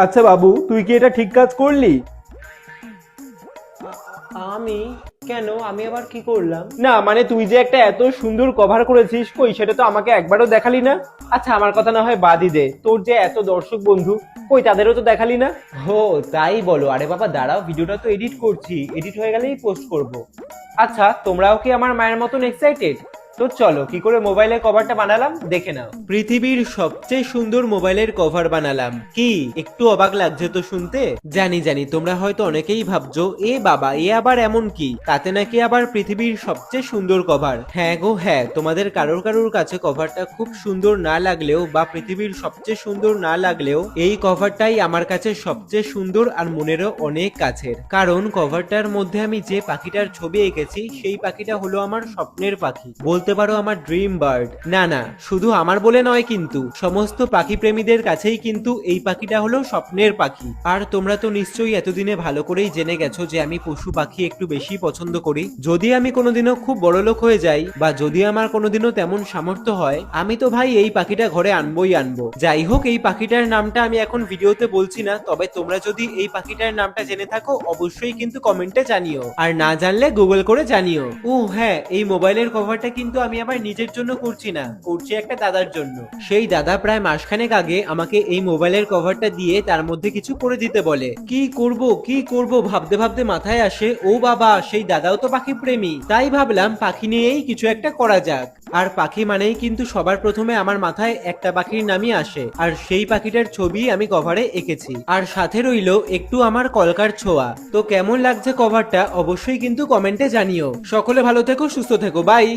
আচ্ছা বাবু, তুই কি এটা ঠিক কাজ করলি? আমি? কেন, আমি আবার কি করলাম? না মানে তুই যে একটা এত সুন্দর কভার করেছিস, কই সেটা তো আমাকে একবারও দেখালি না। আচ্ছা আমার কথা না হয় বাদই দে, তোর যে এত দর্শক বন্ধু, কই তাদেরও তো দেখালি না। ও তাই বলো? আরে বাবা দাঁড়াও, ভিডিওটা তো এডিট করছি, এডিট হয়ে গেলেই পোস্ট করব। আচ্ছা তোমরাও কি আমার মায়ের মতন এক্সাইটেড? তো চলো কি করে মোবাইলের কভারটা বানালাম দেখে নাও। পৃথিবীর সবচেয়ে সুন্দর মোবাইলের কভার বানালাম। কি একটু অবাক লাগছে তো শুনতে? জানি জানি, তোমরা হয়তো অনেকেই ভাবছো এ বাবা এ আবার এমন কি, তাতে নাকি আবার পৃথিবীর সবচেয়ে সুন্দর কভার। হ্যাঁ গো হ্যাঁ, তোমাদের কারোর কারোর কাছে কভারটা খুব সুন্দর না লাগলেও বা পৃথিবীর সবচেয়ে সুন্দর না লাগলেও এই কভারটাই আমার কাছে সবচেয়ে সুন্দর আর মনেরও অনেক কাছের। কারণ কভারটার মধ্যে আমি যে পাখিটার ছবি এঁকেছি সেই পাখিটা হলো আমার স্বপ্নের পাখি, বলতে পারো আমার ড্রিম বার্ড। না না, শুধু আমার বলে নয়, কিন্তু সমস্ত পাখি প্রেমীদের কাছেই কিন্তু এই পাখিটা হলো স্বপ্নের পাখি। আর তোমরা তো নিশ্চয়ই এতদিনে ভালো করেই জেনে গেছো যে আমি পশু পাখি একটু বেশি পছন্দ করি। যদি আমি কোনোদিনও খুব বড়লোক হয়ে যাই বা যদি আমার কোনোদিনও তেমন সামর্থ্য হয়, আমি তো ভাই এই পাখিটা ঘরে আনবোই আনবো। যাই হোক, এই পাখিটার নামটা আমি এখন ভিডিওতে বলছি না, তবে তোমরা যদি এই পাখিটার নামটা জেনে থাকো অবশ্যই কিন্তু কমেন্টে জানিও, আর না জানলে গুগল করে জানিও। ও হ্যাঁ, এই মোবাইলের কভারটা কিন্তু আমি আবার নিজের জন্য করছি না, করছি একটা দাদার জন্য। সেই দাদা প্রায় মাসখানেক আগে আমাকে এই মোবাইলের কভারটা দিয়ে তার মধ্যে কিছু করে দিতে বলে। কি করব কি করব ভাবতে ভাবতে মাথায় আসে, ও বাবা সেই দাদাও তো পাখি প্রেমী, তাই ভাবলাম পাখি নিয়েই কিছু একটা করা যাক। আর পাখি মানেই কিন্তু সবার প্রথমে আমার মাথায় একটা পাখির নামই আসে, আর সেই পাখিটার ছবি আমি কভারে এঁকেছি, আর সাথে রইলো একটু আমার কলকার ছোঁয়া। তো কেমন লাগছে কভারটা অবশ্যই কিন্তু কমেন্টে জানিও। সকলে ভালো থেকো, সুস্থ থেকো, বাই।